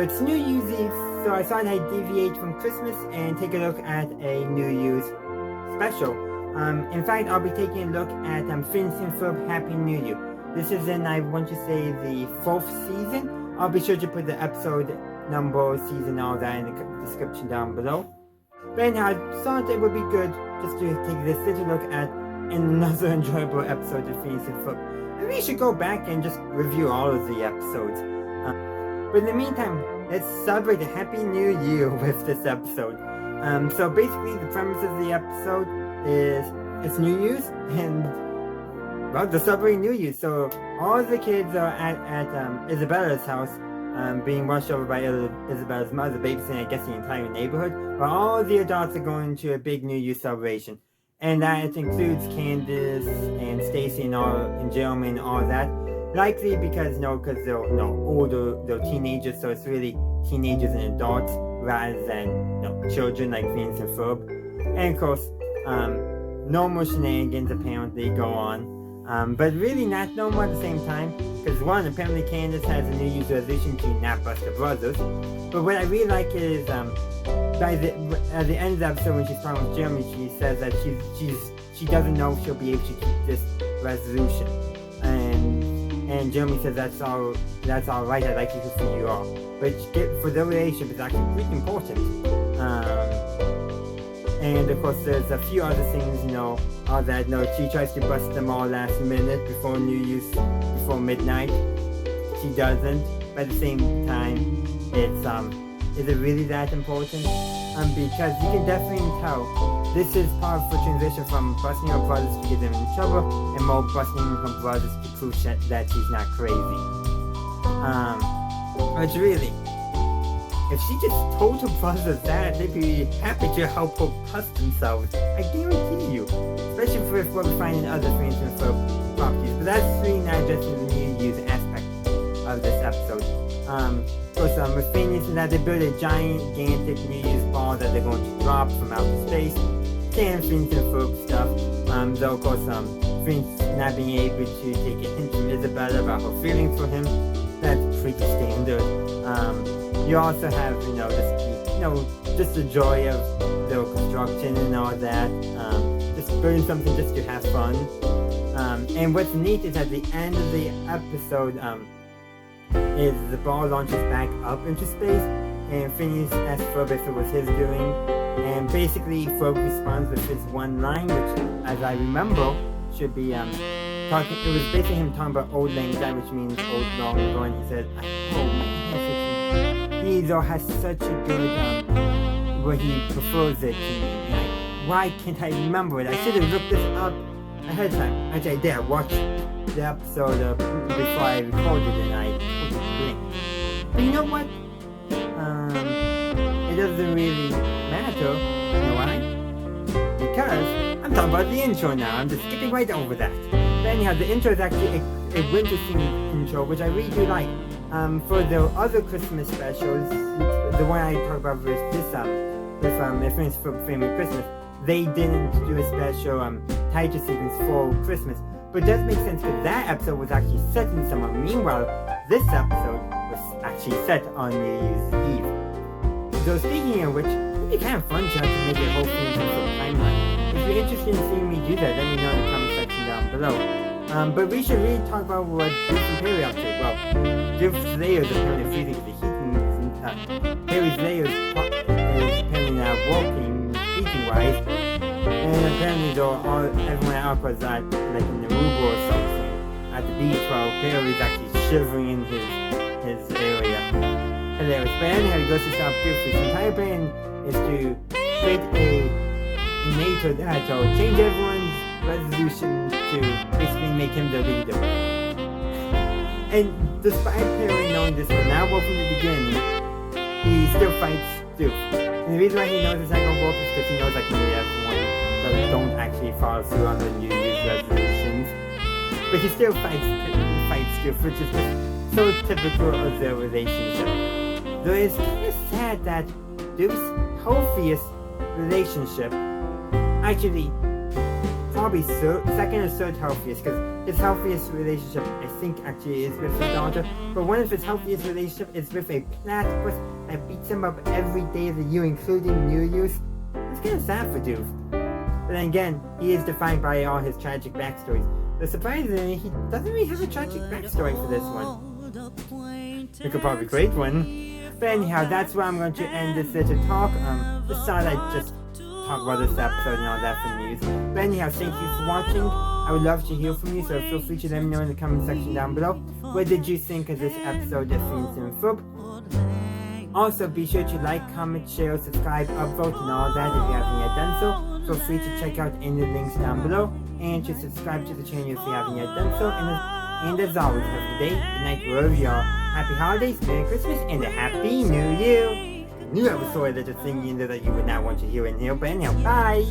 So it's New Year's Eve, so I thought I'd deviate from Christmas and take a look at a New Year's special. In fact, I'll be taking a look at Phineas and Ferb Happy New Year. This is in, I want to say, the 4th season. I'll be sure to put the episode number, season, all that in the description down below. But anyhow, I thought it would be good just to take this little look at another enjoyable episode of Phineas and Ferb. Maybe we should go back and just review all of the episodes. But in the meantime, let's celebrate a Happy New Year with this episode. So basically, the premise of the episode is it's New Year's, and well, they're celebrating New Year's. So all the kids are at Isabella's house, being watched over by Isabella's mother, babysitting, I guess, the entire neighborhood. While all the adults are going to a big New Year's celebration, and that includes Candace and Stacy and Jeremy and all that. Likely because they're older, they're teenagers, so it's really teenagers and adults rather than children like Phineas and Ferb. And of course, normal shenanigans apparently go on, but really not normal at the same time. Because one, apparently Candace has a New Year's resolution to not bust her brothers. But what I really like is at the end of the episode when she's talking with Jeremy, she says that she doesn't know if she'll be able to keep this resolution. And Jeremy says that's all right, I'd like you to see you all. But for the relationship, it's actually pretty important. And of course, there's a few other things, all that. She tries to bust them all last minute before New Year's, before midnight. She doesn't. But at the same time, is it really that important? Because you can definitely tell this is part of the transition from busting her brothers to get them in trouble, and more busting her brothers to prove that she's not crazy. But really, if she just told her brothers that, they'd be happy to help her bust themselves. I guarantee you. Especially for what we find in other Phineas and Ferb properties. But that's really not just in the New Year's aspect of this episode. Of course, with Phineas and that, they build a gigantic New Year's ball that they're going to drop from outer space. And Phineas and Ferb stuff. Though, of course, Phineas not being able to take a hint from Isabella about her feelings for him. That's pretty standard. You also have, just the joy of the construction and all that. Just building something just to have fun. And what's neat is at the end of the episode, is the ball launches back up into space, and Phineas asks Ferb if it was his doing, and basically Ferb responds with his one line, which, as I remember, should be it was basically him talking about old lang syne, which means old long ago, and he said, he has such a good, where he prefers it to me. Why can't I remember it? I should have looked this up ahead of time. Actually, I did. I watched the episode before I recorded it, and I put it blank. But you know what? It doesn't really matter. You know why? Because I'm talking about the intro now. I'm just skipping right over that. But anyhow, the intro is actually a winter theme intro, which I really do like. For the other Christmas specials, the one I talked about with Phineas for Family Christmas, they didn't do a special title sequence for Christmas. But it does make sense because that episode was actually set in summer. Meanwhile, this episode was actually set on New Year's Eve. So speaking of which, it'd be kind of fun to make a whole Phineas and Ferb timeline. If you're interested in seeing me do that, let me know in the comment section down below. But we should really talk about what Doof and Perry are up to. Well, Doof's layers apparently freezing because the heating isn't Perry's layers is apparently now walking, heating-wise. And apparently everyone else was like in Aruba or something at the beach while Perry's actually shivering in his area. Hilarious. But anyhow, he goes to stop Doof. His entire plan is to create a NATO that will change everyone's resolution to basically make him the leader. And despite Perry knowing this from now from the beginning, he still fights Doof. And the reason why he knows it's not going to work is because he knows that maybe everyone don't actually follow through on the New Year's resolutions. But he still fights Doof, which is just so typical of their relationship. Though it's kind of sad that Doof's healthiest relationship actually probably second or third healthiest, because his healthiest relationship, I think, actually is with his daughter. But one of his healthiest relationships is with a platypus that beats him up every day of the year, including New Year's. It's kind of sad for Doof. But then again, he is defined by all his tragic backstories. But surprisingly, he doesn't really have a tragic backstory for this one. We could probably create one. But anyhow, that's where I'm going to end this little talk. Just thought I'd just talk about this episode and all that for news. But anyhow, thank you for watching. I would love to hear from you, so feel free to let me know in the comment section down below. What did you think of this episode of Phineas and Ferb? Also, be sure to like, comment, share, subscribe, upvote, and all that if you haven't yet done so. Feel free to check out any links down below, and to subscribe to the channel if you haven't yet done so. And as always, have a good day, good night, wherever you are. Happy holidays, Merry Christmas, and a Happy New Year! I knew I was sort of little thing in there that you would not want to hear in here, but anyhow, bye!